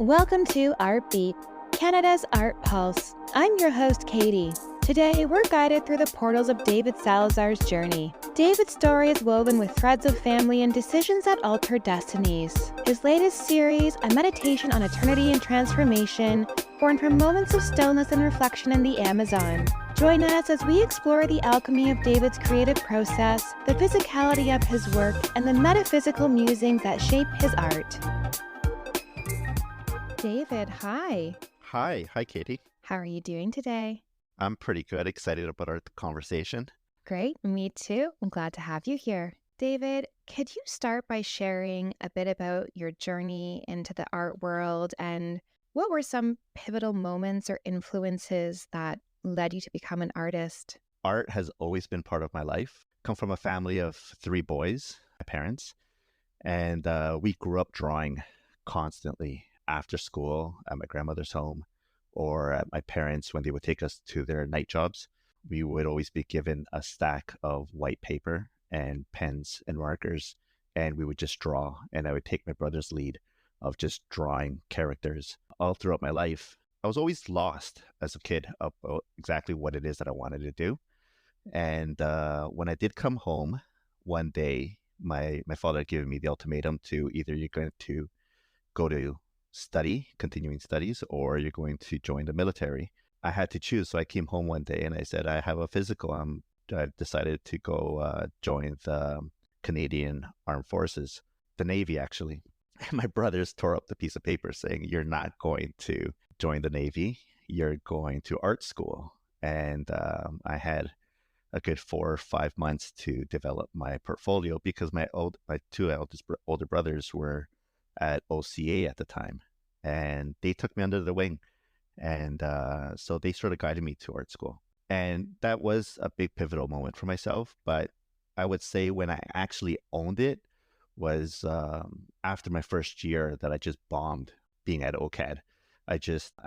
Welcome to Art Beat, Canada's Art Pulse. I'm your host, Katie. Today, we're guided through the portals of David Salazar's journey. David's story is woven with threads of family and decisions that alter destinies. His latest series, a meditation on eternity and transformation, born from moments of stillness and reflection in the Amazon. Join us as we explore the alchemy of David's creative process, the physicality of his work, and the metaphysical musings that shape his art. David, hi. Hi, Katie. How are you doing today? I'm pretty good. Excited about our conversation. Great, me too. I'm glad to have you here. David, could you start by sharing a bit about your journey into the art world and what were some pivotal moments or influences that led you to become an artist? Art has always been part of my life. Come from a family of 3 boys, my parents, and we grew up drawing constantly after school at my grandmother's home or at my parents when they would take us to their night jobs. We would always be given a stack of white paper and pens and markers, and we would just draw. And I would take my brother's lead of just drawing characters all throughout my life. I was always lost as a kid about exactly what it is that I wanted to do. And when I did come home one day, my father had given me the ultimatum to either you're going to go to continuing studies, or you're going to join the military. I had to choose. So I came home one day and I said, I have a physical. I decided to go join the Canadian Armed Forces, the Navy, actually. And my brothers tore up the piece of paper saying, you're not going to join the Navy. You're going to art school. And I had a good 4 or 5 months to develop my portfolio because my 2 older brothers were at OCA at the time, and they took me under the wing. And so they sort of guided me to art school. And that was a big pivotal moment for myself. But I would say when I actually owned it was after my first year that I just bombed being at OCAD. I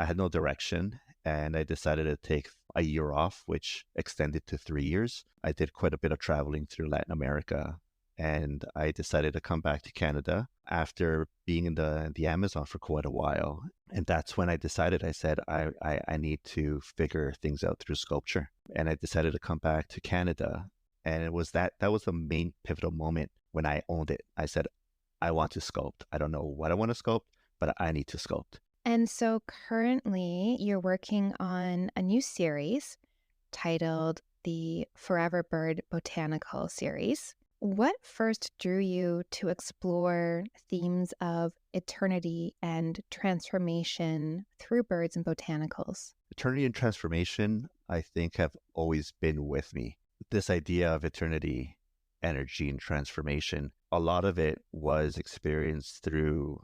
had no direction, and I decided to take a year off, which extended to 3 years. I did quite a bit of traveling through Latin America, and I decided to come back to Canada after being in the Amazon for quite a while. And that's when I decided, I said, I need to figure things out through sculpture. And I decided to come back to Canada. And it was that was the main pivotal moment when I owned it. I said, I want to sculpt. I don't know what I want to sculpt, but I need to sculpt. And so currently you're working on a new series titled the Forever Bird Botanical Series. What first drew you to explore themes of eternity and transformation through birds and botanicals? Eternity and transformation, I think, have always been with me. This idea of eternity, energy, and transformation, a lot of it was experienced through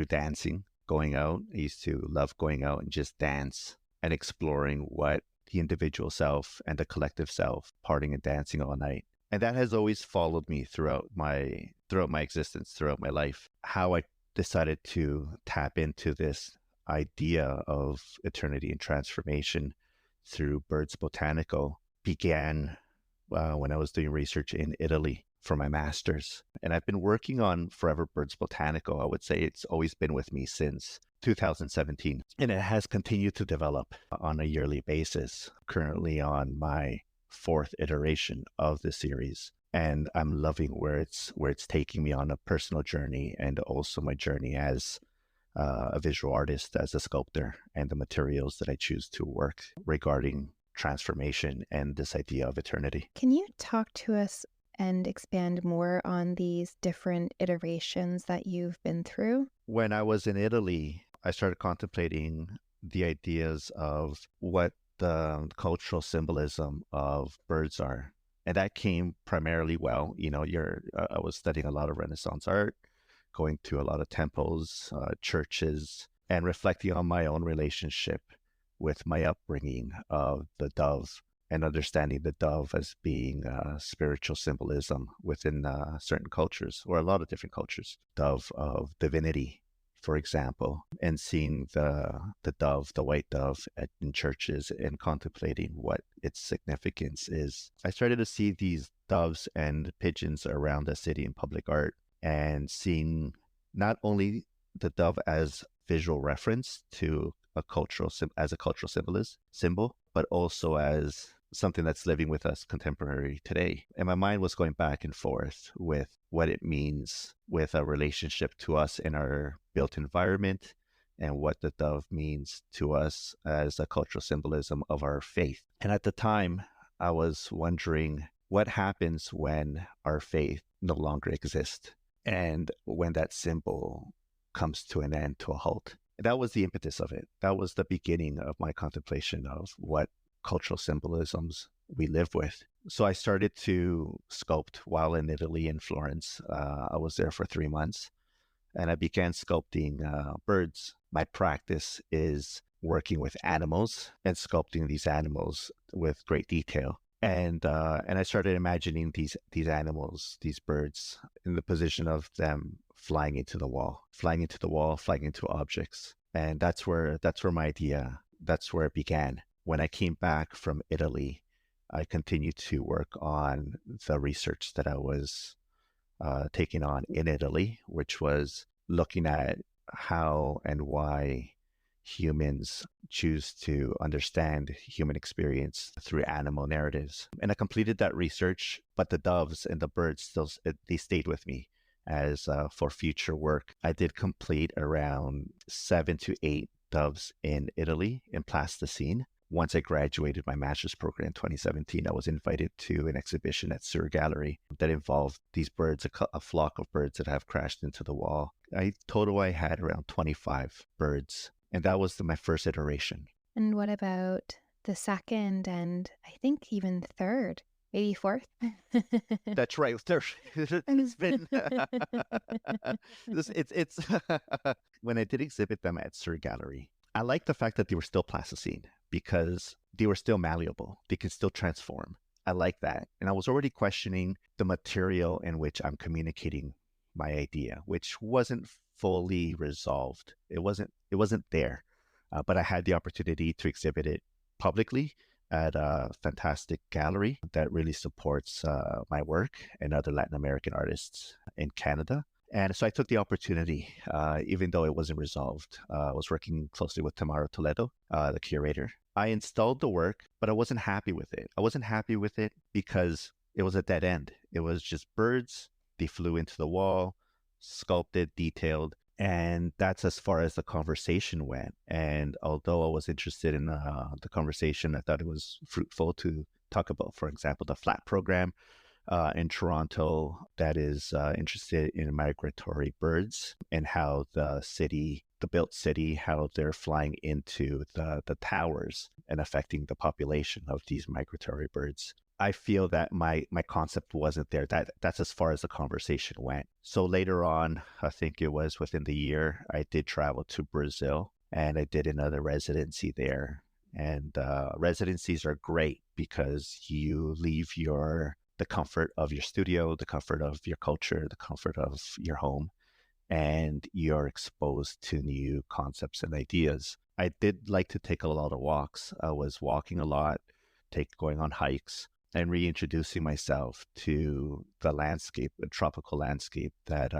dancing, going out. I used to love going out and just dance and exploring what the individual self and the collective self, partying and dancing all night. And that has always followed me throughout my existence, throughout my life. How I decided to tap into this idea of eternity and transformation through Birds Botanical began when I was doing research in Italy for my master's. And I've been working on Forever Birds Botanical. I would say it's always been with me since 2017. And it has continued to develop on a yearly basis, currently on my 4th iteration of the series, and I'm loving where it's taking me on a personal journey, and also my journey as a visual artist, as a sculptor, and the materials that I choose to work regarding transformation and this idea of eternity. Can you talk to us and expand more on these different iterations that you've been through? When I was in Italy, I started contemplating the ideas of what the cultural symbolism of birds are. And that came primarily, I was studying a lot of Renaissance art, going to a lot of temples, churches, and reflecting on my own relationship with my upbringing of the dove, and understanding the dove as being a spiritual symbolism within certain cultures, or a lot of different cultures. Dove of divinity, for example, and seeing the dove, the white dove in churches, and contemplating what its significance is. I started to see these doves and pigeons around the city in public art, and seeing not only the dove as visual reference to a as a cultural symbol, but also as something that's living with us contemporary today. And my mind was going back and forth with what it means with a relationship to us in our built environment and what the dove means to us as a cultural symbolism of our faith. And at the time, I was wondering what happens when our faith no longer exists and when that symbol comes to an end, to a halt. That was the impetus of it. That was the beginning of my contemplation of what cultural symbolisms we live with. So I started to sculpt while in Italy, in Florence. I was there for 3 months, and I began sculpting birds. My practice is working with animals and sculpting these animals with great detail. And I started imagining these animals, these birds, in the position of them flying into the wall, flying into objects. And that's where my idea, that's where it began. When I came back from Italy, I continued to work on the research that I was taking on in Italy, which was looking at how and why humans choose to understand human experience through animal narratives. And I completed that research, but the doves and the birds still, they stayed with me as for future work. I did complete around 7 to 8 doves in Italy in plasticine. Once I graduated my master's program in 2017, I was invited to an exhibition at Sur Gallery that involved these birds, a flock of birds that have crashed into the wall. I had around 25 birds, and that was my first iteration. And what about the second and I think even third, 84th? That's right. It's been it's when I did exhibit them at Sur Gallery, I like the fact that they were still plasticine because they were still malleable. They can still transform. I like that. And I was already questioning the material in which I'm communicating my idea, which wasn't fully resolved. It wasn't there. But I had the opportunity to exhibit it publicly at a fantastic gallery that really supports my work and other Latin American artists in Canada. And so I took the opportunity, even though it wasn't resolved. I was working closely with Tamara Toledo, the curator. I installed the work, but I wasn't happy with it. I wasn't happy with it because it was a dead end. It was just birds. They flew into the wall, sculpted, detailed, and that's as far as the conversation went. And although I was interested in the conversation, I thought it was fruitful to talk about, for example, the FLAT program in Toronto that is interested in migratory birds and how the built city, how they're flying into the towers and affecting the population of these migratory birds. I feel that my concept wasn't there. That's as far as the conversation went. So later on, I think it was within the year, I did travel to Brazil and I did another residency there. And residencies are great because you leave the comfort of your studio, the comfort of your culture, the comfort of your home, and you're exposed to new concepts and ideas. I did like to take a lot of walks. I was walking a lot, going on hikes, and reintroducing myself to the landscape, the tropical landscape that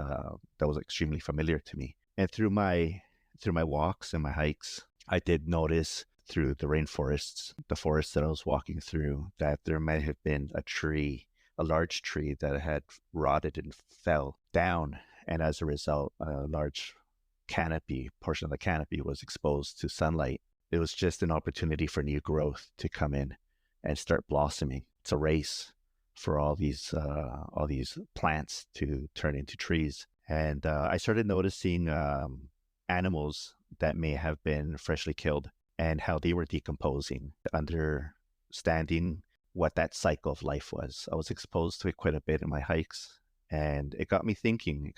was extremely familiar to me. And through my walks and my hikes, I did notice through the rainforests, the forest that I was walking through, that there might have been a large tree that had rotted and fell down. And as a result, a large portion of the canopy was exposed to sunlight. It was just an opportunity for new growth to come in and start blossoming. It's a race for all these plants to turn into trees. And I started noticing animals that may have been freshly killed and how they were decomposing, understanding what that cycle of life was. I was exposed to it quite a bit in my hikes, and it got me thinking,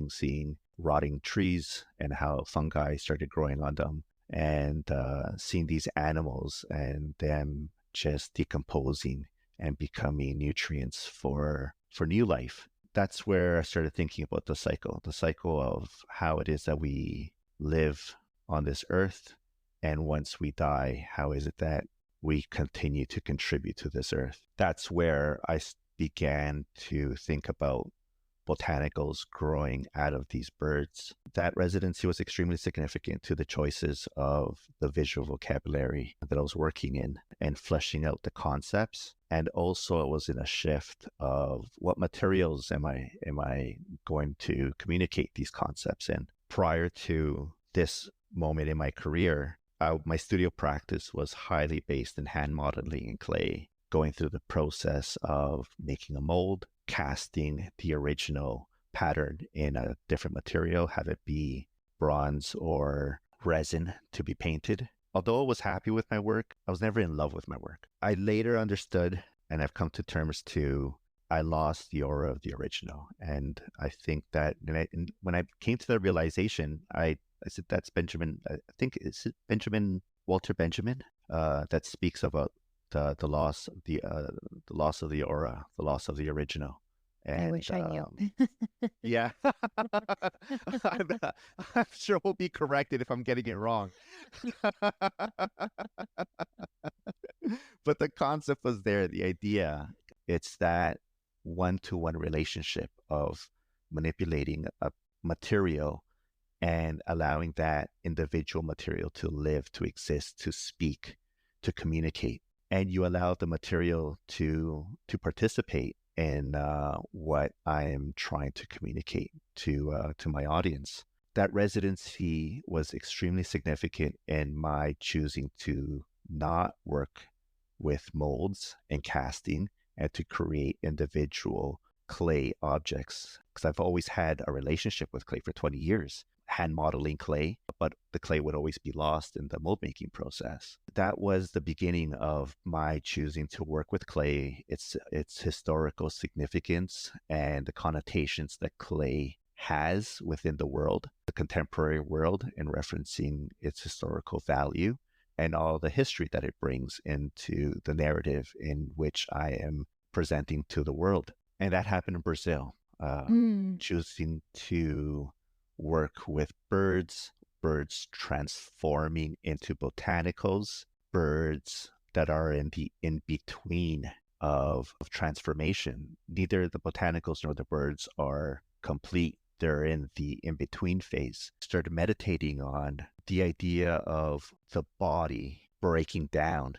seeing rotting trees and how fungi started growing on them, and seeing these animals and them just decomposing and becoming nutrients for new life. That's where I started thinking about the cycle of how it is that we live on this earth. And once we die, how is it that we continue to contribute to this earth? That's where I began to think about botanicals growing out of these birds. That residency was extremely significant to the choices of the visual vocabulary that I was working in and fleshing out the concepts. And also it was in a shift of what materials am I going to communicate these concepts in. Prior to this moment in my career, my studio practice was highly based in hand modeling in clay, going through the process of making a mold, casting the original pattern in a different material, have it be bronze or resin to be painted. Although I was happy with my work, I was never in love with my work. I later understood, and I've come to terms to, I lost the aura of the original. And I think that when I came to the realization, I said, that's Benjamin, I think, is it Walter Benjamin, that speaks about the loss of the loss of the aura, the loss of the original. And, I wish I knew. Yeah. I'm sure we'll be corrected if I'm getting it wrong. But the concept was there, the idea. It's that one-to-one relationship of manipulating a material and allowing that individual material to live, to exist, to speak, to communicate. And you allow the material to participate in what I am trying to communicate to my audience. That residency was extremely significant in my choosing to not work with molds and casting and to create individual clay objects, because I've always had a relationship with clay for 20 years. Hand modeling clay, but the clay would always be lost in the mold making process. That was the beginning of my choosing to work with clay, its historical significance and the connotations that clay has within the world, the contemporary world, in referencing its historical value and all the history that it brings into the narrative in which I am presenting to the world. And that happened in Brazil, choosing to work with birds transforming into botanicals, birds that are in the in-between of transformation. Neither the botanicals nor the birds are complete. They're in the in-between phase. Started meditating on the idea of the body breaking down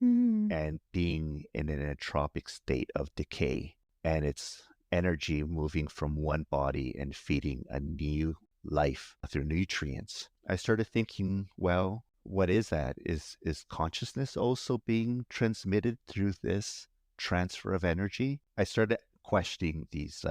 and being in an entropic state of decay, and its energy moving from one body and feeding a new life through nutrients. I started thinking, well, what is that? Is consciousness also being transmitted through this transfer of energy? I started questioning these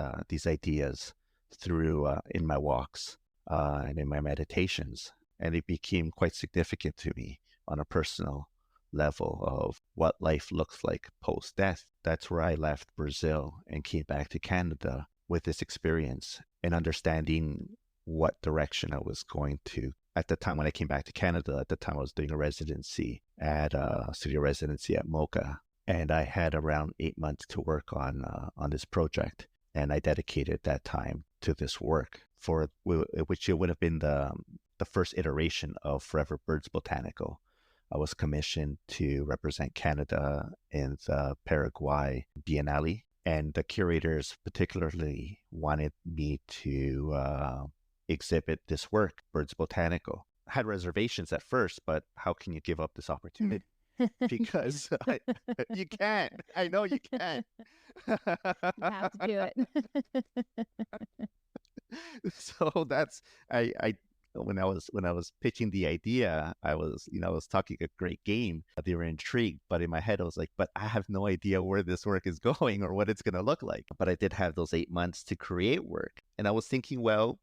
ideas through in my walks and in my meditations, and it became quite significant to me on a personal level of what life looks like post-death. That's where I left Brazil and came back to Canada with this experience and understanding what direction I was going to. At the time when I came back to Canada, at the time I was doing a residency at a studio residency at Mocha, and I had around 8 months to work on this project, and I dedicated that time to this work, for which it would have been the first iteration of Forever Birds Botanical. I was commissioned to represent Canada in the Paraguay Biennale, and the curators particularly wanted me to exhibit this work, Birds Botanical. I had reservations at first, but how can you give up this opportunity? Because you can't. I know you can't. You have to do it. So that's when I was pitching the idea, I was talking a great game. They were intrigued, but in my head I was like, but I have no idea where this work is going or what it's going to look like. But I did have those 8 months to create work, and I was thinking, well,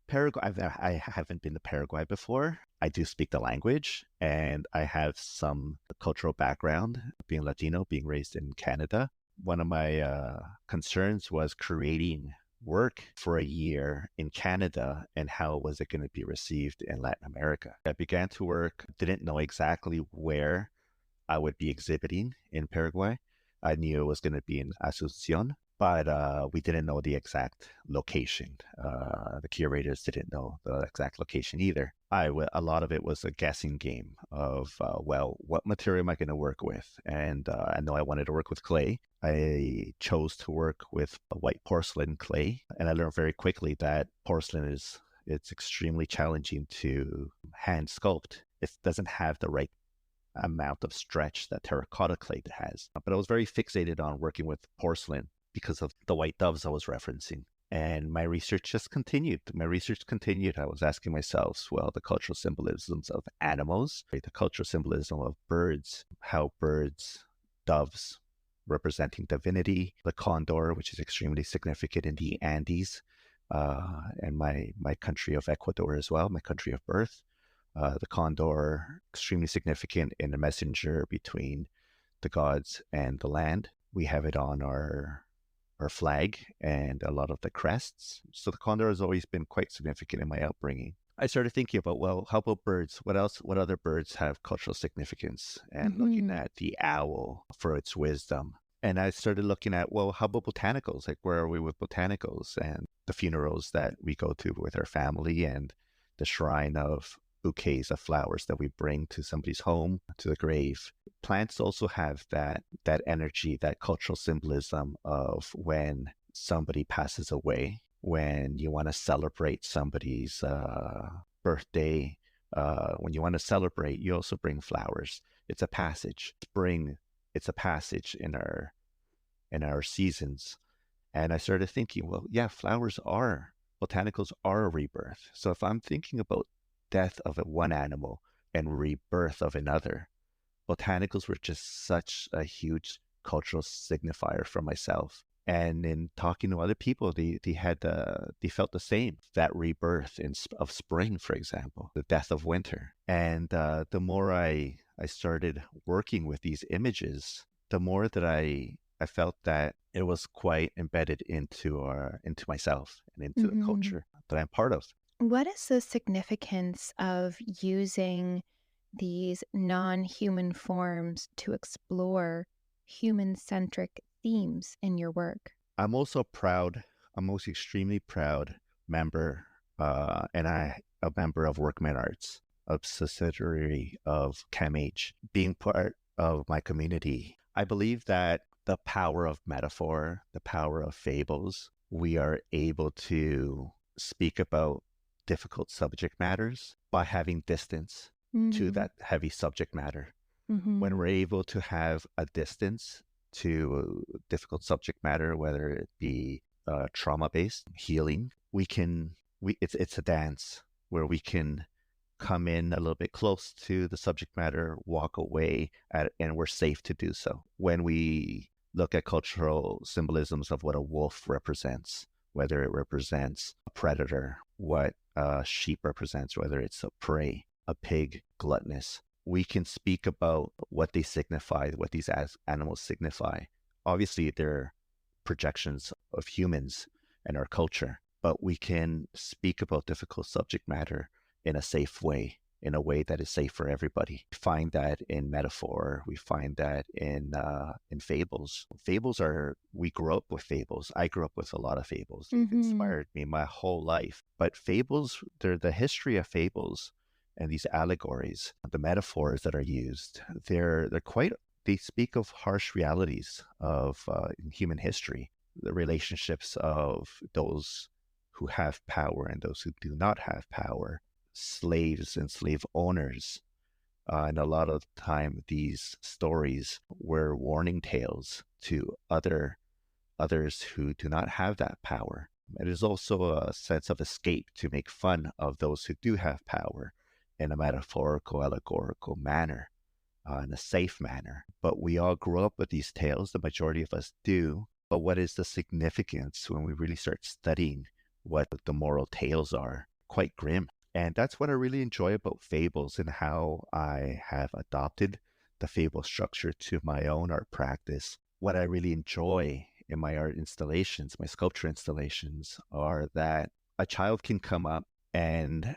Paraguay, I haven't been to Paraguay before. I do speak the language, and I have some cultural background, being Latino, being raised in Canada. One of my concerns was creating work for a year in Canada, and how was it going to be received in Latin America. I began to work, didn't know exactly where I would be exhibiting in Paraguay. I knew it was going to be in Asunción, but we didn't know the exact location. The curators didn't know the exact location either. A lot of it was a guessing game of, well, what material am I going to work with? And I know I wanted to work with clay. I chose to work with a white porcelain clay, and I learned very quickly that porcelain it's extremely challenging to hand sculpt. It doesn't have the right amount of stretch that terracotta clay has. But I was very fixated on working with porcelain because of the white doves I was referencing. And my research just continued. I was asking myself, well, the cultural symbolisms of animals, right? The cultural symbolism of birds, how birds, doves, representing divinity, the condor, which is extremely significant in the Andes, and my country of Ecuador as well, my country of birth. The condor, extremely significant in the messenger between the gods and the land. We have it on our flag and a lot of the crests. So the condor has always been quite significant in my upbringing. I started thinking about, well, how about birds? What else? What other birds have cultural significance? And looking at the owl for its wisdom. And I started looking at, well, how about botanicals? Like, where are we with botanicals and the funerals that we go to with our family and the shrine of bouquets of flowers that we bring to somebody's home, to the grave. Plants also have that energy, that cultural symbolism of when somebody passes away, when you want to celebrate somebody's birthday, when you want to celebrate, you also bring flowers. It's a passage. Spring, it's a passage in our seasons. And I started thinking, well, yeah, botanicals are a rebirth. So if I'm thinking about death of one animal and rebirth of another, botanicals were just such a huge cultural signifier for myself. And in talking to other people, they felt the same, that rebirth of spring, for example, the death of winter. And the more I started working with these images, the more that I felt that it was quite embedded into myself and into the culture that I'm part of. What is the significance of using these non-human forms to explore human-centric themes in your work? I'm also extremely proud member, and a member of Workman Arts, a subsidiary of CAMH, being part of my community. I believe that the power of metaphor, the power of fables, we are able to speak about difficult subject matters by having distance to that heavy subject matter. When we're able to have a distance to difficult subject matter, whether it be trauma-based healing, it's a dance where we can come in a little bit close to the subject matter, walk away, and we're safe to do so. When we look at cultural symbolisms of what a wolf represents, whether it represents a predator, what a sheep represents, whether it's a prey, a pig, gluttonous. We can speak about what they signify, what these animals signify. Obviously, they're projections of humans and our culture, but we can speak about difficult subject matter in a safe way, in a way that is safe for everybody. We find that in metaphor. We find that in fables. We grew up with fables. I grew up with a lot of fables. It inspired me my whole life. But fables, they're the history of fables and these allegories, the metaphors that are used, they speak of harsh realities of human history, the relationships of those who have power and those who do not have power, slaves and slave owners. And a lot of the time, these stories were warning tales to others who do not have that power. It is also a sense of escape to make fun of those who do have power in a metaphorical, allegorical manner, in a safe manner. But we all grow up with these tales, the majority of us do. But what is the significance when we really start studying what the moral tales are? Quite grim. And that's what I really enjoy about fables and how I have adopted the fable structure to my own art practice. What I really enjoy in my art installations, my sculpture installations, are that a child can come up and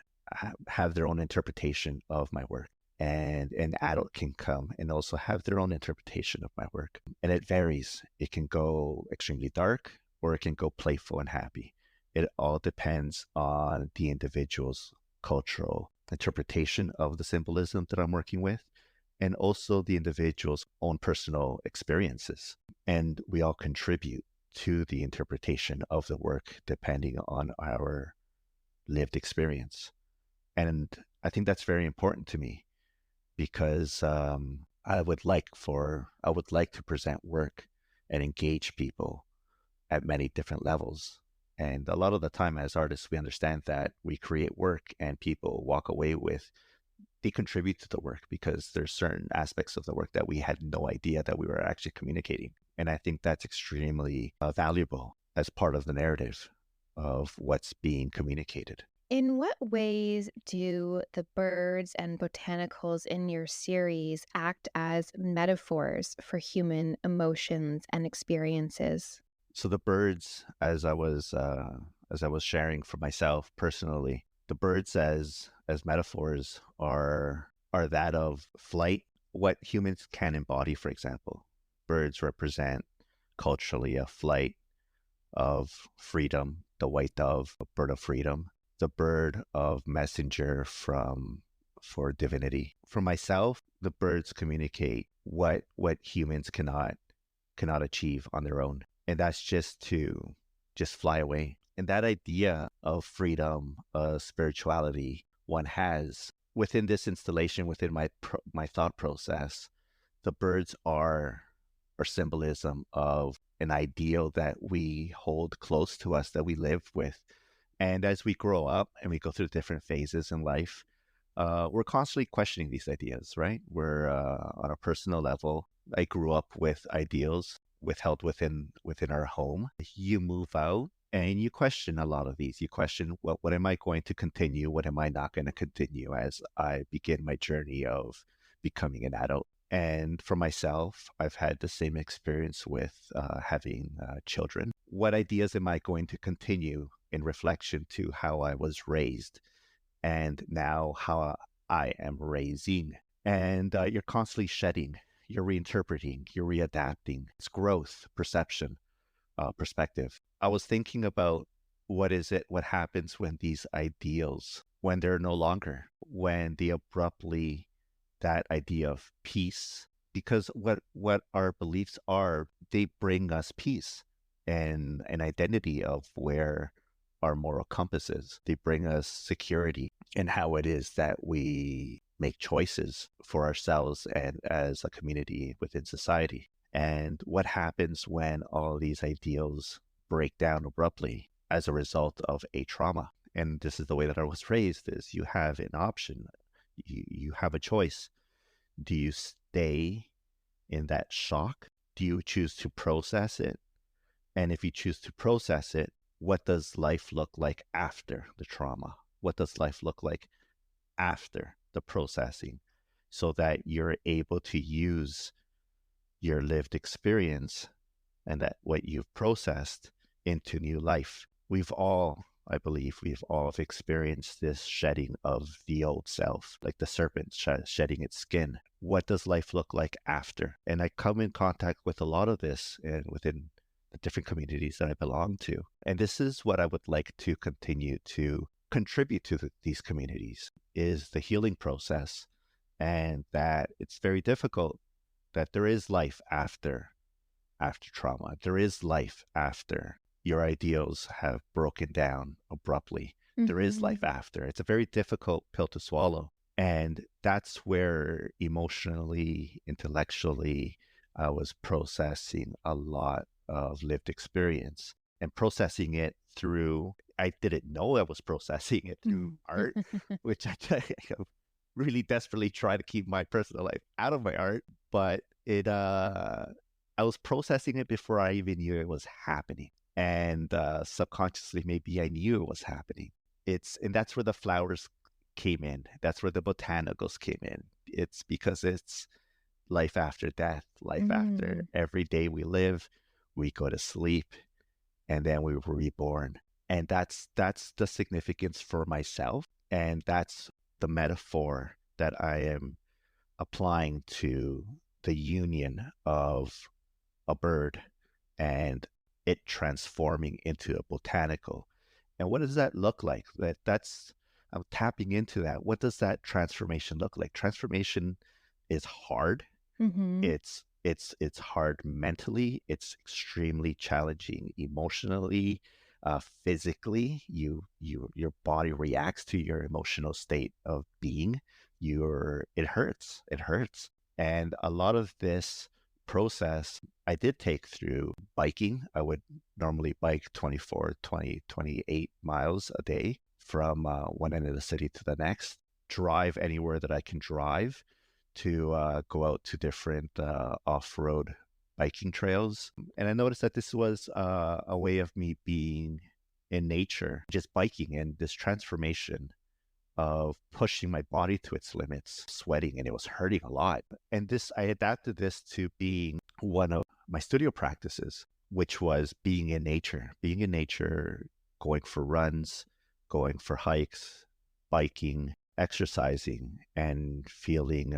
have their own interpretation of my work. And an adult can come and also have their own interpretation of my work. And it varies. It can go extremely dark or it can go playful and happy. It all depends on the individual's cultural interpretation of the symbolism that I'm working with and also the individual's own personal experiences. And we all contribute to the interpretation of the work depending on our lived experience. And I think that's very important to me because I would like to present work and engage people at many different levels. And a lot of the time as artists, we understand that we create work and people walk away with, they contribute to the work because there's certain aspects of the work that we had no idea that we were actually communicating. And I think that's extremely valuable as part of the narrative of what's being communicated. In what ways do the birds and botanicals in your series act as metaphors for human emotions and experiences? So the birds, as I was sharing for myself personally, the birds as metaphors are that of flight, what humans can embody, for example. Birds represent culturally a flight of freedom, the white dove, a bird of freedom, the bird of messenger for divinity. For myself, the birds communicate what humans cannot achieve on their own. And that's just fly away. And that idea of freedom, spirituality, one has within this installation, within my thought process, the birds are symbolism of an ideal that we hold close to us, that we live with. And as we grow up and we go through different phases in life, we're constantly questioning these ideas, right? We're on a personal level. I grew up with ideals withheld within our home. You move out and you question a lot of these. You question what am I going to continue? What am I not going to continue as I begin my journey of becoming an adult? And for myself, I've had the same experience with having children. What ideas am I going to continue in reflection to how I was raised and now how I am raising? And you're constantly shedding, you're reinterpreting, you're readapting. It's growth, perception, perspective. I was thinking about what happens when these ideals, when they're no longer, when they abruptly, that idea of peace, because what our beliefs are, they bring us peace and an identity of where our moral compass is. They bring us security in how it is that we make choices for ourselves and as a community within society. And what happens when all these ideals break down abruptly as a result of a trauma? And this is the way that I was raised, is you have an option. You have a choice. Do you stay in that shock? Do you choose to process it? And if you choose to process it, what does life look like after the trauma? What does life look like after the processing, so that you're able to use your lived experience and that what you've processed into new life? I believe we've all experienced this shedding of the old self, like the serpent shedding its skin. What does life look like after? And I come in contact with a lot of this and within the different communities that I belong to. And this is what I would like to continue to contribute to these communities, is the healing process, and that it's very difficult, that there is life after trauma. There is life after your ideals have broken down abruptly. There is life after. It's a very difficult pill to swallow. And that's where emotionally, intellectually, I was processing a lot of lived experience and processing it through, I didn't know I was processing it through art, which I really desperately try to keep my personal life out of my art. But I was processing it before I even knew it was happening. And subconsciously, maybe I knew it was happening. And that's where the flowers came in. That's where the botanicals came in. It's because it's life after death, life after every day we live, we go to sleep, and then we were reborn. And that's the significance for myself. And that's the metaphor that I am applying to the union of a bird and it transforming into a botanical. And what does that look like? I'm tapping into that. What does that transformation look like? Transformation is hard. Mm-hmm. It's hard mentally. It's extremely challenging emotionally, physically. Your body reacts to your emotional state of being. It hurts. It hurts. And a lot of this process I did take through biking. I would normally bike 24, 20, 28 miles a day from one end of the city to the next, drive anywhere that I can drive to go out to different off-road biking trails. And I noticed that this was a way of me being in nature, just biking, and this transformation of pushing my body to its limits, sweating, and it was hurting a lot. And I adapted this to being one of my studio practices, which was being in nature, going for runs, going for hikes, biking, exercising, and feeling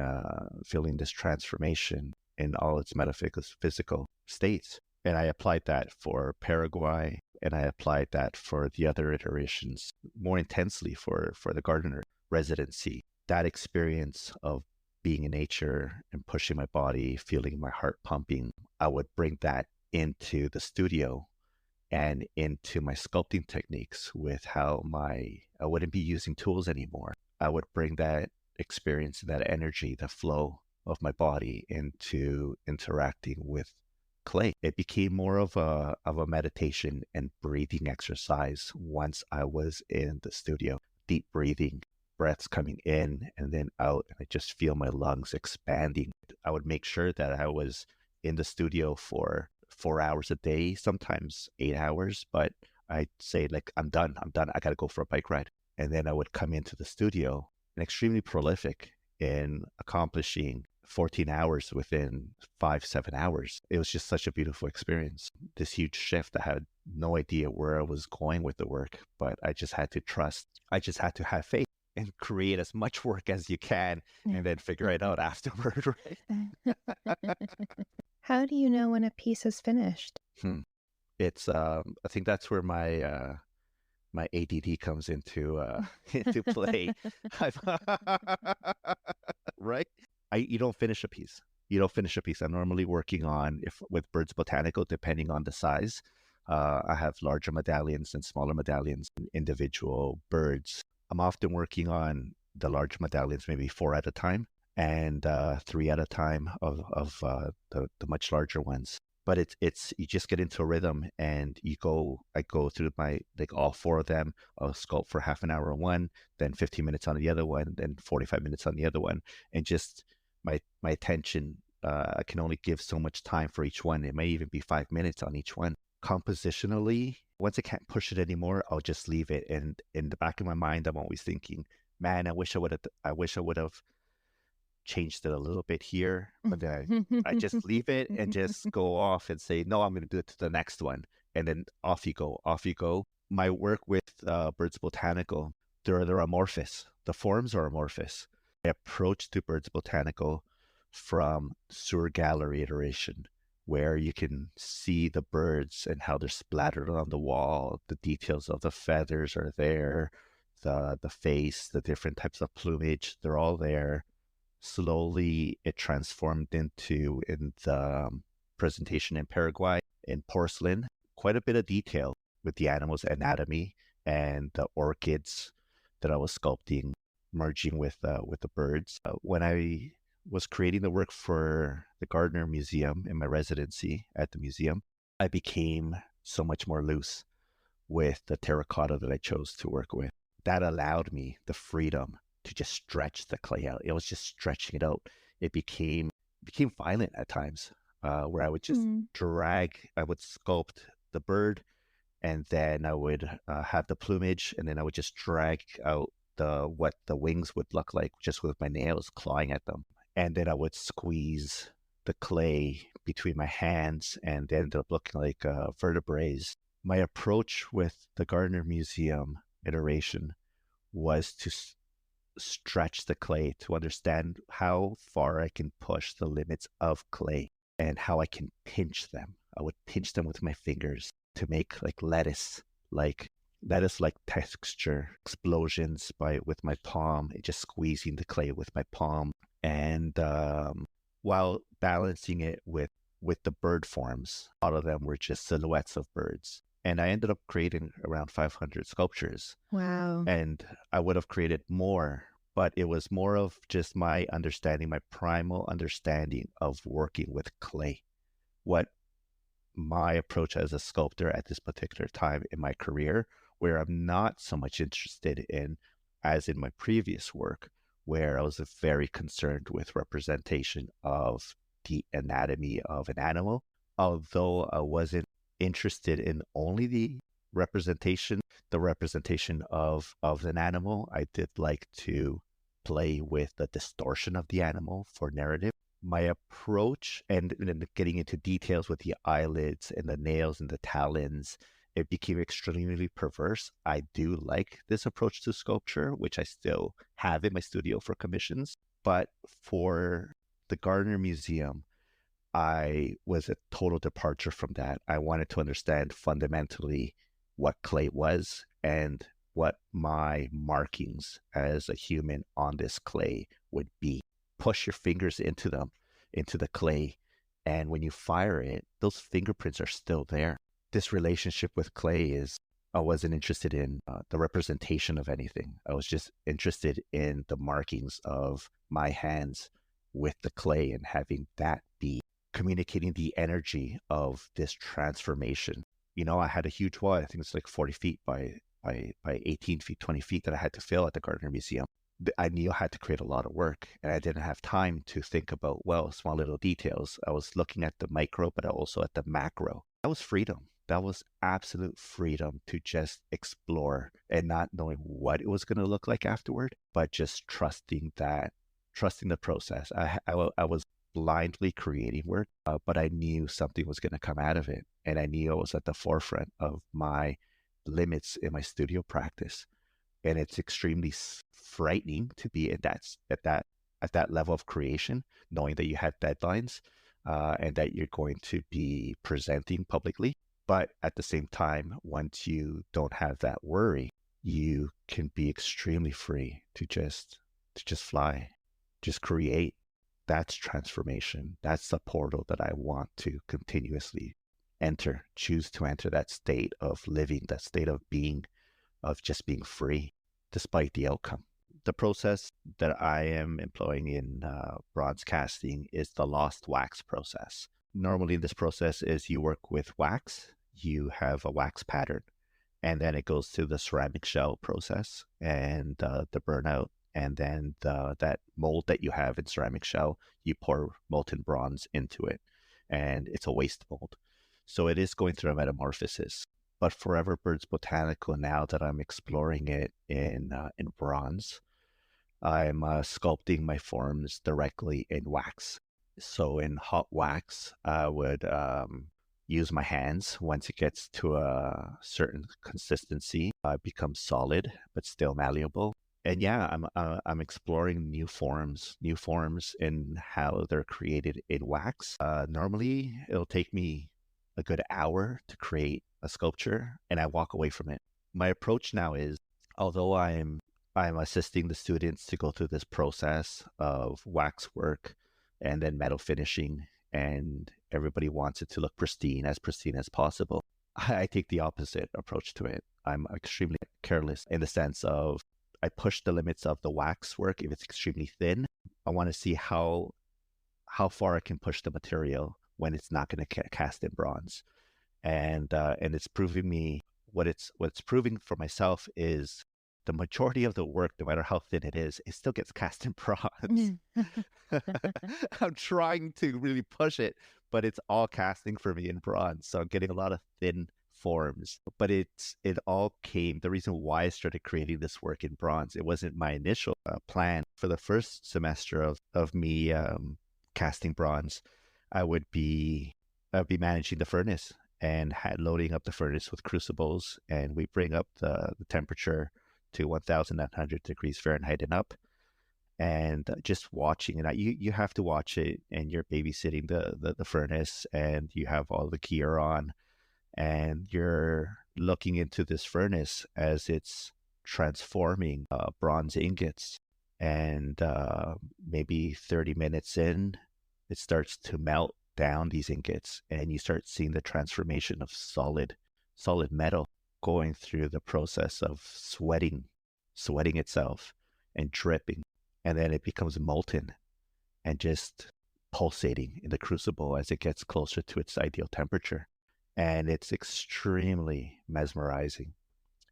this transformation in all its metaphysical states. And I applied that for Paraguay, and I applied that for the other iterations more intensely for the gardener residency. That experience of being in nature and pushing my body, feeling my heart pumping, I would bring that into the studio and into my sculpting techniques with how I wouldn't be using tools anymore. I would bring that experience, that energy, the flow of my body into interacting with clay. It became more of a meditation and breathing exercise once I was in the studio. Deep breathing, breaths coming in and then out, and I just feel my lungs expanding. I would make sure that I was in the studio for 4 hours a day, sometimes 8 hours, but I'd say like, I'm done. I got to go for a bike ride. And then I would come into the studio and extremely prolific in accomplishing 14 hours within 7 hours. It was just such a beautiful experience. This huge shift. I had no idea where I was going with the work, but I just had to trust. I just had to have faith and create as much work as you can and then figure it out afterward, right? How do you know when a piece is finished? It's I think that's where my ADD comes into into play. Right? You don't finish a piece. You don't finish a piece. I'm normally working on, if with Birds Botanical, depending on the size. I have larger medallions and smaller medallions, individual birds. I'm often working on the large medallions, maybe 4 at a time, and 3 at a time of the much larger ones. But it's you just get into a rhythm, and I go through like all 4 of them. I'll sculpt for half an hour on one, then 15 minutes on the other one, then 45 minutes on the other one, and just my attention, I can only give so much time for each one. It may even be 5 minutes on each one. Compositionally, once I can't push it anymore, I'll just leave it. And in the back of my mind, I'm always thinking, man, I wish I would have changed it a little bit here. But then I just leave it and just go off and say, no, I'm going to do it to the next one. And then off you go, off you go. My work with Birds Botanical, they're amorphous. The forms are amorphous. My approach to Birds Botanical from sewer gallery iteration, where you can see the birds and how they're splattered on the wall. The details of the feathers are there, the face, the different types of plumage, they're all there. Slowly, it transformed into, in the presentation in Paraguay, in porcelain, quite a bit of detail with the animal's anatomy and the orchids that I was sculpting, merging with the birds. When I was creating the work for the Gardner Museum in my residency at the museum, I became so much more loose with the terracotta that I chose to work with. That allowed me the freedom to just stretch the clay out. It was just stretching it out. It became violent at times, where I would just I would sculpt the bird, and then I would have the plumage, and then I would just drag out what the wings would look like just with my nails clawing at them. And then I would squeeze the clay between my hands, and they ended up looking like vertebrae. My approach with the Gardner Museum iteration was to stretch the clay, to understand how far I can push the limits of clay and how I can pinch them. I would pinch them with my fingers to make like lettuce like texture explosions with my palm, just squeezing the clay with my palm. And while balancing it with the bird forms, a lot of them were just silhouettes of birds. And I ended up creating around 500 sculptures. Wow. And I would have created more, but it was more of just my understanding, my primal understanding of working with clay. What my approach as a sculptor at this particular time in my career, where I'm not so much interested in as in my previous work, where I was very concerned with representation of the anatomy of an animal. Although I wasn't interested in only the representation of an animal, I did like to play with the distortion of the animal for narrative. My approach and getting into details with the eyelids and the nails and the talons, it became extremely perverse. I do like this approach to sculpture, which I still have in my studio for commissions. But for the Gardner Museum, I was a total departure from that. I wanted to understand fundamentally what clay was and what my markings as a human on this clay would be. Push your fingers into them, into the clay, and when you fire it, those fingerprints are still there. This relationship with clay is, I wasn't interested in the representation of anything. I was just interested in the markings of my hands with the clay and having that be communicating the energy of this transformation. You know, I had a huge wall, I think it's like 40 feet by 18 feet, 20 feet that I had to fill at the Gardner Museum. I knew I had to create a lot of work and I didn't have time to think about, well, small little details. I was looking at the micro, but also at the macro. That was freedom. That was absolute freedom to just explore and not knowing what it was going to look like afterward, but just trusting the process. I was blindly creating work, but I knew something was going to come out of it. And I knew I was at the forefront of my limits in my studio practice. And it's extremely frightening to be at that level of creation, knowing that you have deadlines and that you're going to be presenting publicly. But at the same time, once you don't have that worry, you can be extremely free to just fly, just create. That's transformation. That's the portal that I want to continuously choose to enter that state of living, that state of being, of just being free despite the outcome. The process that I am employing in bronze casting is the lost wax process. Normally, this process is you work with wax, you have a wax pattern, and then it goes to the ceramic shell process and the burnout. And then that mold that you have in ceramic shell, you pour molten bronze into it, and it's a waste mold. So it is going through a metamorphosis. But Forever Birds Botanical, now that I'm exploring it in bronze, I'm sculpting my forms directly in wax. So in hot wax, I would use my hands. Once it gets to a certain consistency, it becomes solid but still malleable. And yeah, I'm exploring new forms in how they're created in wax. Normally, it'll take me a good hour to create a sculpture, and I walk away from it. My approach now is, although I'm assisting the students to go through this process of wax work and then metal finishing, and everybody wants it to look pristine as possible. I take the opposite approach to it. I'm extremely careless in the sense of I push the limits of the wax work. If it's extremely thin, I want to see how far I can push the material when it's not going to cast in bronze. And it's proving me what it's proving for myself is the majority of the work, no matter how thin it still gets cast in bronze. I'm trying to really push it, but it's all casting for me in bronze. So I'm getting a lot of thin forms. But it all came, the reason why I started creating this work in bronze, it wasn't my initial plan. For the first semester of me casting bronze, I'd be managing the furnace and loading up the furnace with crucibles, and we bring up the temperature to 1,900 degrees Fahrenheit and up, and just watching it. You have to watch it, and you're babysitting the furnace, and you have all the gear on, and you're looking into this furnace as it's transforming bronze ingots. And maybe 30 minutes in, it starts to melt down these ingots, and you start seeing the transformation of solid metal going through the process of sweating itself and dripping. And then it becomes molten and just pulsating in the crucible as it gets closer to its ideal temperature. And it's extremely mesmerizing.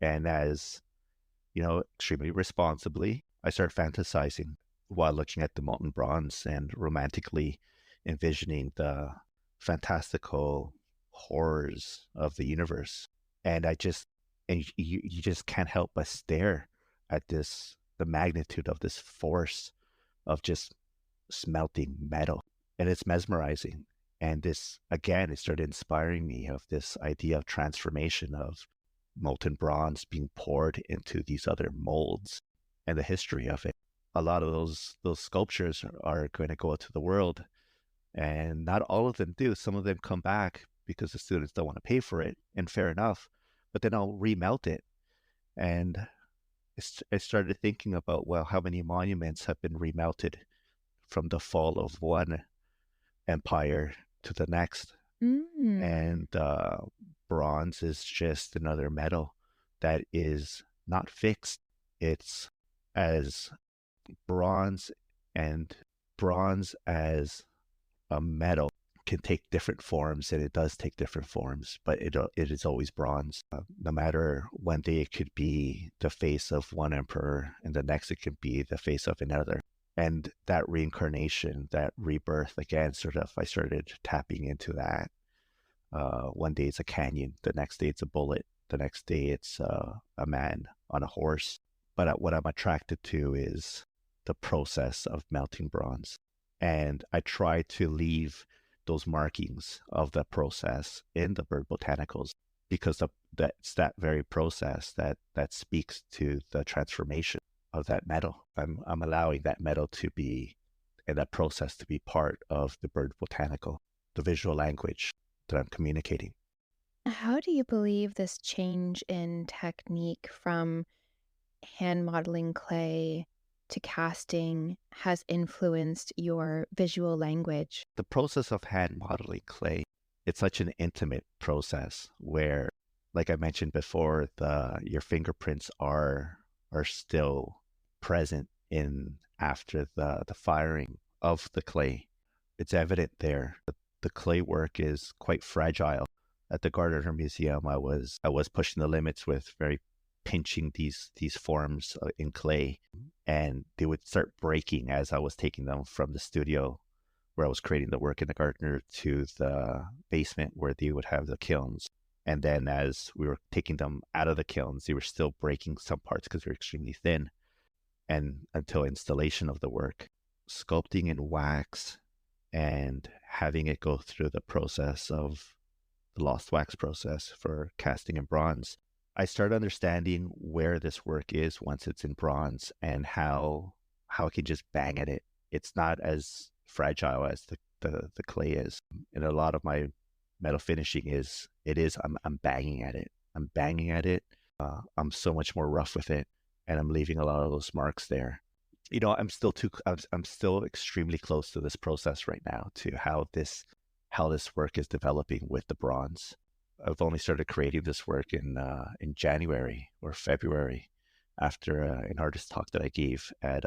And as extremely responsibly, I start fantasizing while looking at the molten bronze and romantically envisioning the fantastical horrors of the universe. And you just can't help but stare at the magnitude of this force of just smelting metal. And it's mesmerizing. And this, again, it started inspiring me of this idea of transformation of molten bronze being poured into these other molds and the history of it. A lot of those sculptures are going to go out to the world, and not all of them do. Some of them come back because the students don't want to pay for it, and fair enough, but then I'll remelt it. And I started thinking about, well, how many monuments have been remelted from the fall of one empire to the next? And bronze is just another metal that is not fixed. It's as bronze, and bronze as a metal can take different forms, and it does take different forms, but it is always bronze. No matter one day it could be the face of one emperor, and the next it could be the face of another. And that reincarnation, that rebirth, again, I started tapping into that. One day it's a canyon, the next day it's a bullet, the next day it's a man on a horse. But what I'm attracted to is the process of melting bronze. And I try to leave those markings of the process in the bird botanicals, because that's that very process that speaks to the transformation of that metal. I'm allowing that metal to be, and that process to be part of the bird botanical, the visual language that I'm communicating. How do you believe this change in technique from hand modeling clay to casting has influenced your visual language? The process of hand modeling clay, it's such an intimate process where, like I mentioned before, your fingerprints are still present in after the firing of the clay. It's evident there. The clay work is quite fragile. At the Gardner Museum, I was pushing the limits with very pinching these forms in clay, and they would start breaking as I was taking them from the studio where I was creating the work in the Gardner to the basement where they would have the kilns. And then as we were taking them out of the kilns, they were still breaking some parts because they're extremely thin. And until installation of the work, sculpting in wax and having it go through the process of the lost wax process for casting in bronze, I started understanding where this work is once it's in bronze, and how I can just bang at it. It's not as fragile as the clay is. And a lot of my metal finishing I'm banging at it. I'm banging at it. I'm so much more rough with it, and I'm leaving a lot of those marks there. I'm still extremely close to this process right now, to how this work is developing with the bronze. I've only started creating this work in January or February, after an artist talk that I gave at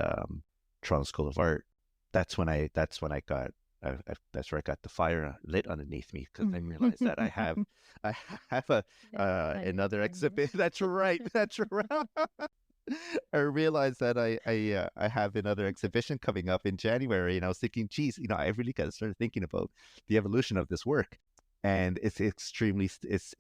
Toronto School of Art. That's when I that's where I got the fire lit underneath me, because I realized that I have another exhibit. That's right. That's right. I realized that I have another exhibition coming up in January, and I was thinking, geez, I really got to start thinking about the evolution of this work. And it's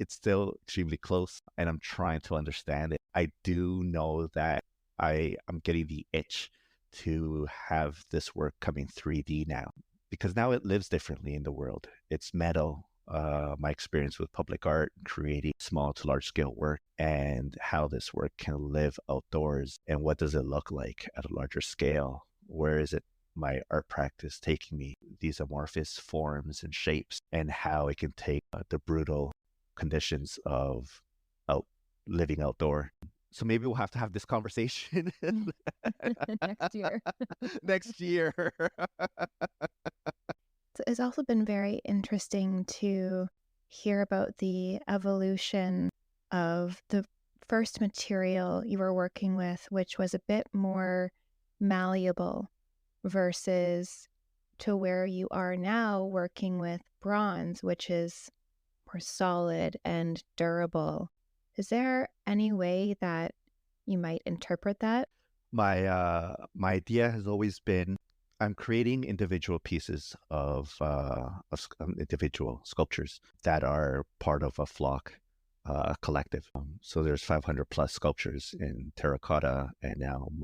still extremely close, and I'm trying to understand it. I do know that I'm getting the itch to have this work come in 3D now, because now it lives differently in the world. It's metal. My experience with public art, creating small to large scale work, and how this work can live outdoors, and what does it look like at a larger scale? Where is it my art practice taking me, these amorphous forms and shapes, and how it can take the brutal conditions of living outdoor So maybe we'll have to have this conversation Next year. next year. It's also been very interesting to hear about the evolution of the first material you were working with, which was a bit more malleable versus to where you are now working with bronze, which is more solid and durable. Is there any way that you might interpret that? My idea has always been I'm creating individual pieces of individual sculptures that are part of a flock, collective. So there's 500 plus sculptures in terracotta, and now I'm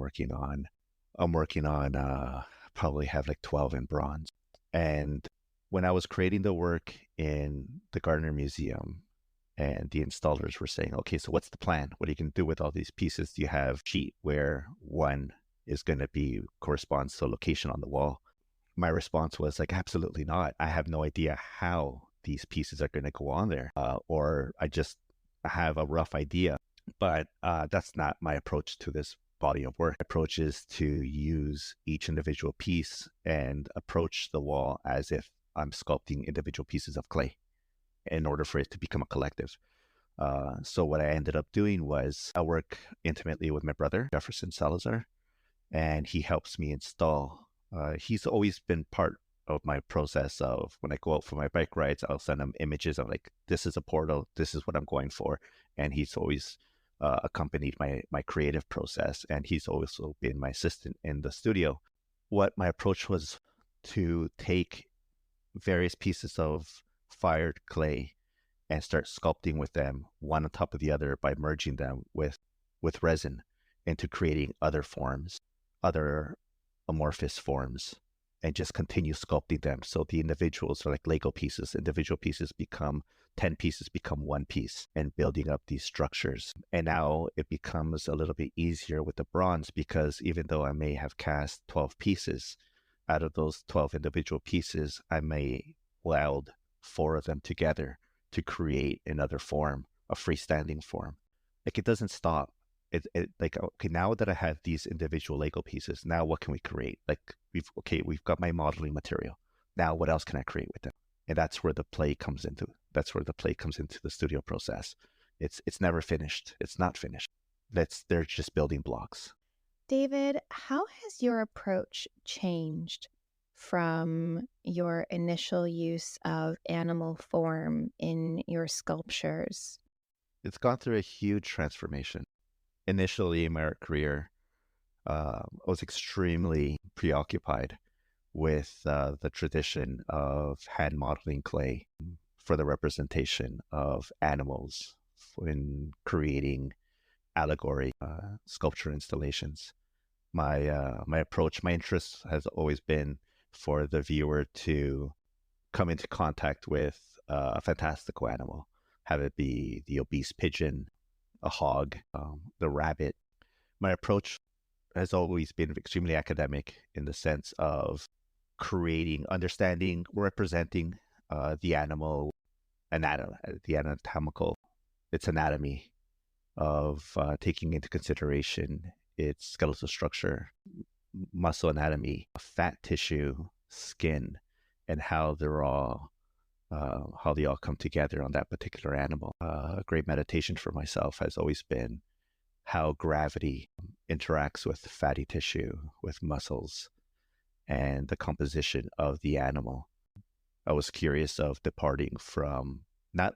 working on probably have like 12 in bronze. And when I was creating the work in the Gardner Museum, and the installers were saying, okay, so what's the plan? What are you going to do with all these pieces? Do you have a sheet where one is going to be corresponds to a location on the wall? My response was like, absolutely not. I have no idea how these pieces are going to go on there, or I just have a rough idea. But that's not my approach to this body of work. My approach is to use each individual piece and approach the wall as if I'm sculpting individual pieces of clay in order for it to become a collective. So what I ended up doing was I work intimately with my brother, Jefferson Salazar, and he helps me install. He's always been part of my process of when I go out for my bike rides, I'll send him images of like, this is a portal, this is what I'm going for. And he's always accompanied my creative process, and he's also been my assistant in the studio. What my approach was to take various pieces of fired clay and start sculpting with them one on top of the other by merging them with resin into creating other forms, other amorphous forms, and just continue sculpting them. So the individuals are like Lego pieces. Individual pieces become 10 pieces become one piece, and building up these structures. And now it becomes a little bit easier with the bronze, because even though I may have cast 12 pieces, out of those 12 individual pieces, I may weld 4 of them together to create another form, a freestanding form. Like, it doesn't stop. It like, okay, now that I have these individual Lego pieces, now what can we create? Like, we've got my modeling material. Now what else can I create with them? And that's where the play comes into. That's where the play comes into the studio process. It's never finished. It's not finished. They're just building blocks. David, how has your approach changed from your initial use of animal form in your sculptures? It's gone through a huge transformation. Initially in my art career, I was extremely preoccupied with the tradition of hand modeling clay for the representation of animals in creating allegory sculpture installations. My approach, my interest has always been for the viewer to come into contact with a fantastical animal, have it be the obese pigeon, a hog, the rabbit. My approach has always been extremely academic in the sense of creating, understanding, representing the animal, the anatomical, its anatomy, of taking into consideration its skeletal structure, muscle anatomy, fat tissue, skin, and how they all come together on that particular animal. A great meditation for myself has always been how gravity interacts with fatty tissue, with muscles, and the composition of the animal. I was curious of departing from, not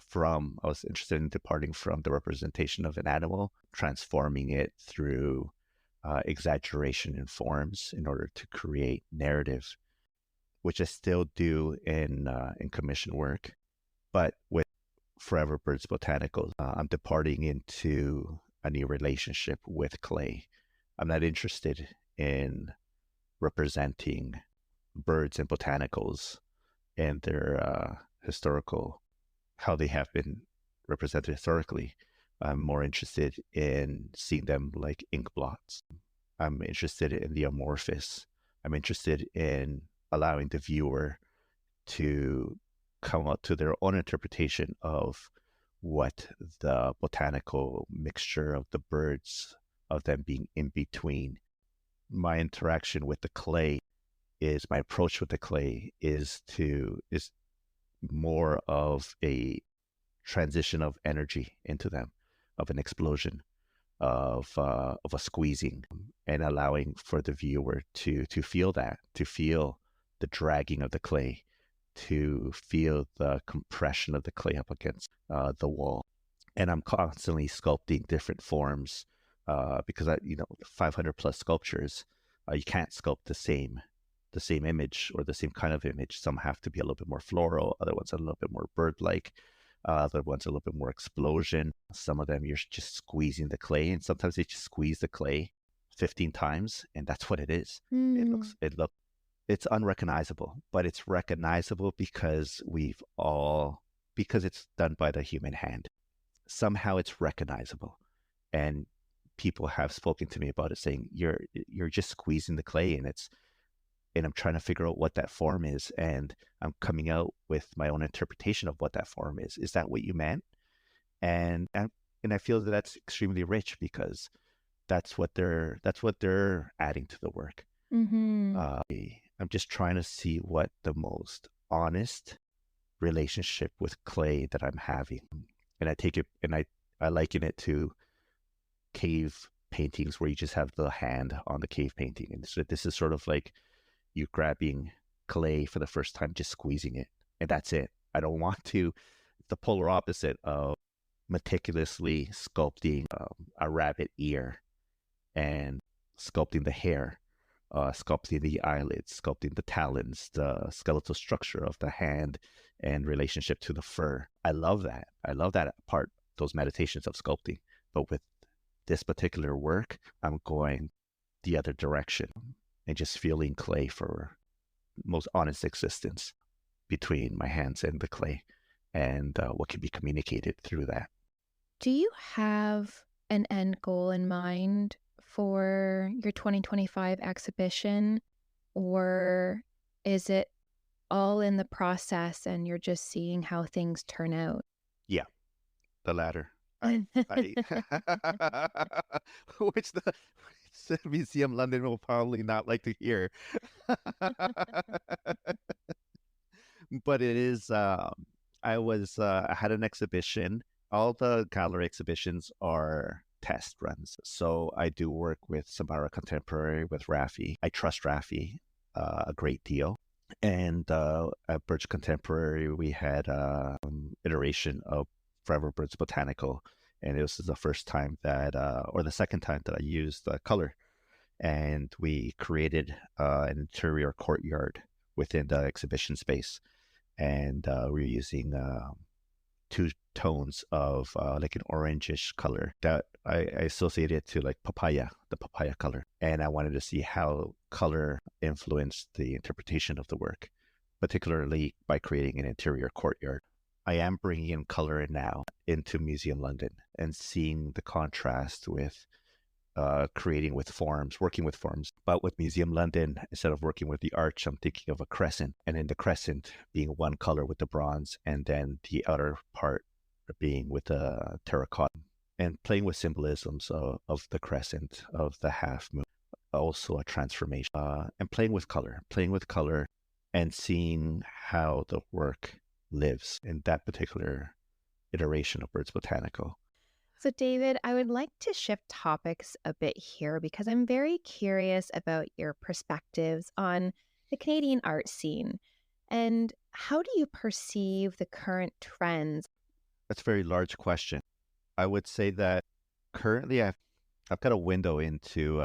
from, I was interested in departing from the representation of an animal, transforming it through exaggeration in forms in order to create narrative, which I still do in commission work. But with Forever Birds Botanicals, I'm departing into a new relationship with clay. I'm not interested in representing birds and botanicals and their historical, how they have been represented historically. I'm more interested in seeing them like ink blots. I'm interested in the amorphous. I'm interested in allowing the viewer to come up to their own interpretation of what the botanical mixture of the birds, of them being in between. My interaction with the clay is my approach with the clay is more of a transition of energy into them, of an explosion, of a squeezing, and allowing for the viewer to feel that, to feel the dragging of the clay, to feel the compression of the clay up against the wall. And I'm constantly sculpting different forms because 500 plus sculptures, you can't sculpt the same image or the same kind of image. Some have to be a little bit more floral, other ones are a little bit more bird-like, other ones are a little bit more explosion. Some of them you're just squeezing the clay, and sometimes they just squeeze the clay 15 times, and that's what it is. Mm. It's unrecognizable, but it's recognizable because it's done by the human hand. Somehow it's recognizable, and people have spoken to me about it, saying you're just squeezing the clay, and I'm trying to figure out what that form is, and I'm coming out with my own interpretation of what that form is. Is that what you meant? And I feel that that's extremely rich because that's what they're adding to the work. Mm-hmm. I'm just trying to see what the most honest relationship with clay that I'm having, and I take it and I liken it to cave paintings where you just have the hand on the cave painting, and so this is sort of like you grabbing clay for the first time, just squeezing it, and that's it. I don't want to. The polar opposite of meticulously sculpting a rabbit ear and sculpting the hair, sculpting the eyelids, sculpting the talons, the skeletal structure of the hand and relationship to the fur. I love that. I love that part, those meditations of sculpting. But with this particular work, I'm going the other direction and just feeling clay for most honest existence between my hands and the clay, and what can be communicated through that. Do you have an end goal in mind for your 2025 exhibition, or is it all in the process and you're just seeing how things turn out? Yeah, the latter. I which the Museum London will probably not like to hear. But it is, I had an exhibition. All the gallery exhibitions are test runs. So I do work with Samara Contemporary, with Rafi. I trust Rafi a great deal. And at Birch Contemporary, we had iteration of Forever Birds Botanical. And this is the first time that, or the second time that I used color. And we created an interior courtyard within the exhibition space. And we're using two tones of like an orangish color that I associated to like the papaya color. And I wanted to see how color influenced the interpretation of the work, particularly by creating an interior courtyard. I am bringing in color now into Museum London and seeing the contrast with creating with forms, working with forms. But with Museum London, instead of working with the arch, I'm thinking of a crescent, and in the crescent being one color with the bronze, and then the other part being with the terracotta, and playing with symbolisms of the crescent, of the half moon, also a transformation, and playing with color, and seeing how the work lives in that particular iteration of Birds Botanical. So, David, I would like to shift topics a bit here because I'm very curious about your perspectives on the Canadian art scene. And how do you perceive the current trends? That's a very large question. I would say that currently I've got a window into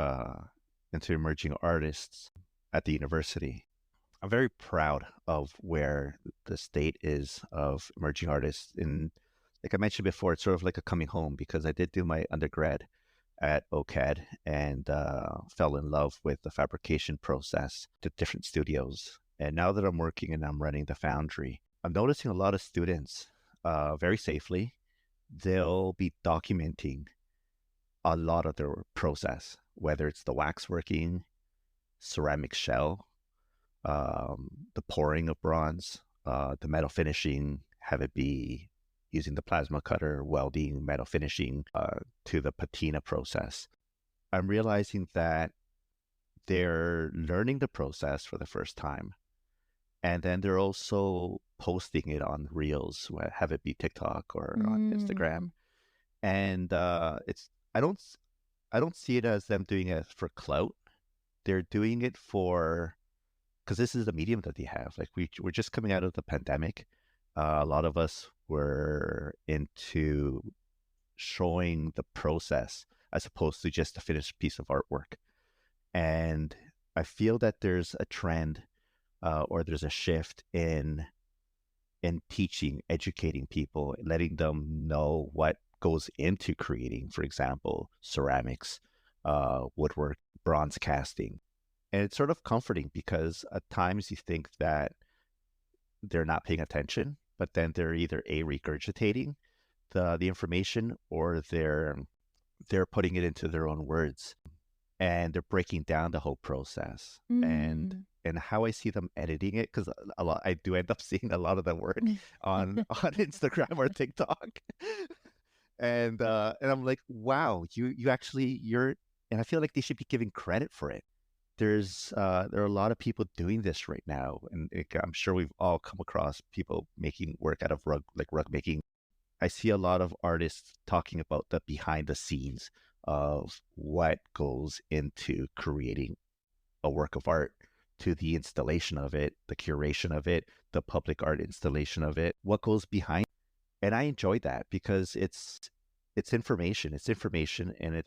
emerging artists at the university. I'm very proud of where the state is of emerging artists. In, like I mentioned before, it's sort of like a coming home because I did do my undergrad at OCAD and fell in love with the fabrication process, the different studios. And now that I'm working and I'm running the foundry, I'm noticing a lot of students very safely. They'll be documenting a lot of their process, whether it's the waxworking, ceramic shell, the pouring of bronze, the metal finishing, have it be using the plasma cutter, welding, metal finishing, to the patina process. I'm realizing that they're learning the process for the first time. And then they're also posting it on Reels, have it be TikTok or on Instagram. And I don't see it as them doing it for clout. They're doing it because this is the medium that they have. Like we're just coming out of the pandemic. A lot of us were into showing the process as opposed to just a finished piece of artwork. And I feel that there's a trend or there's a shift in teaching, educating people, letting them know what goes into creating, for example, ceramics, woodwork, bronze casting. And it's sort of comforting because at times you think that they're not paying attention, but then they're either regurgitating the information or they're putting it into their own words, and they're breaking down the whole process. And how I see them editing it, because I do end up seeing a lot of the work on Instagram or TikTok, and I'm like, wow, you actually and I feel like they should be giving credit for it. There are a lot of people doing this right now, and I'm sure we've all come across people making work out of rug making. I see a lot of artists talking about the behind the scenes of what goes into creating a work of art, to the installation of it, the curation of it, the public art installation of it, what goes behind. And I enjoy that because it's information. It's information, and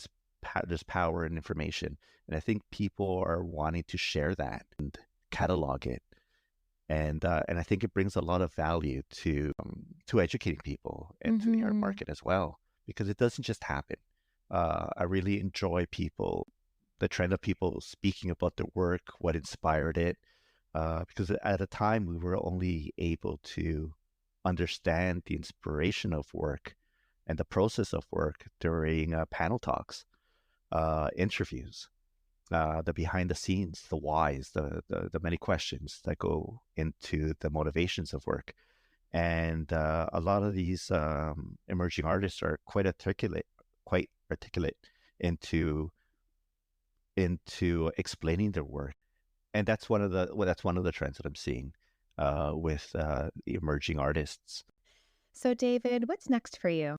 there's power in information. And I think people are wanting to share that and catalog it. And I think it brings a lot of value to educating people and to the art market as well, because it doesn't just happen. I really enjoy the trend of people speaking about their work, what inspired it, because at a time we were only able to understand the inspiration of work and the process of work during panel talks, interviews, the behind the scenes, the whys, the many questions that go into the motivations of work. And a lot of these emerging artists are quite articulate into explaining their work. And that's one of the trends that I'm seeing with the emerging artists. So David, what's next for you?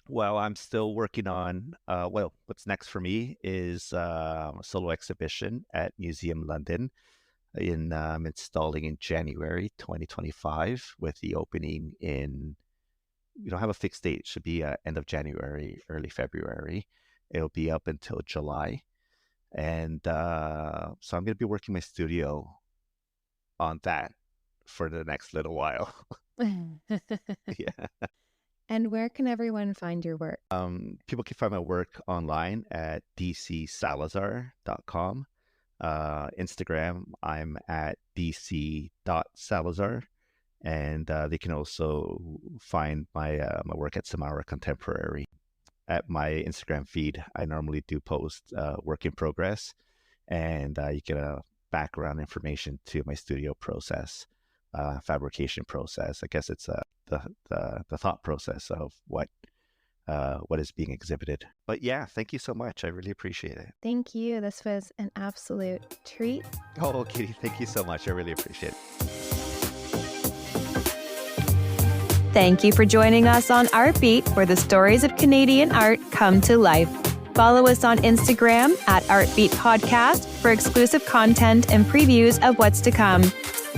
Well, I'm still working on, what's next for me is a solo exhibition at Museum London. I'm installing in January 2025 with the opening we don't have a fixed date. It should be end of January, early February. It'll be up until July. And so I'm going to be working my studio on that for the next little while. Yeah. And where can everyone find your work? People can find my work online at dcsalazar.com. Instagram, I'm at dc.salazar. And they can also find my work at Samara Contemporary. At my Instagram feed, I normally do post work in progress, and you get a background information to my studio process, fabrication process. I guess it's the thought process of what is being exhibited. But yeah, thank you so much. I really appreciate it. Thank you. This was an absolute treat. Oh, Katie, thank you so much. I really appreciate it. Thank you for joining us on Artbeat, where the stories of Canadian art come to life. Follow us on Instagram at Artbeat Podcast for exclusive content and previews of what's to come.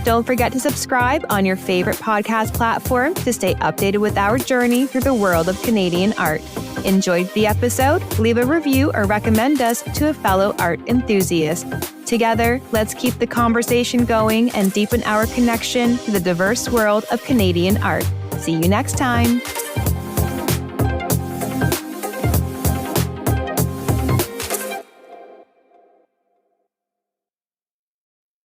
Don't forget to subscribe on your favorite podcast platform to stay updated with our journey through the world of Canadian art. Enjoyed the episode? Leave a review or recommend us to a fellow art enthusiast. Together, let's keep the conversation going and deepen our connection to the diverse world of Canadian art. See you next time.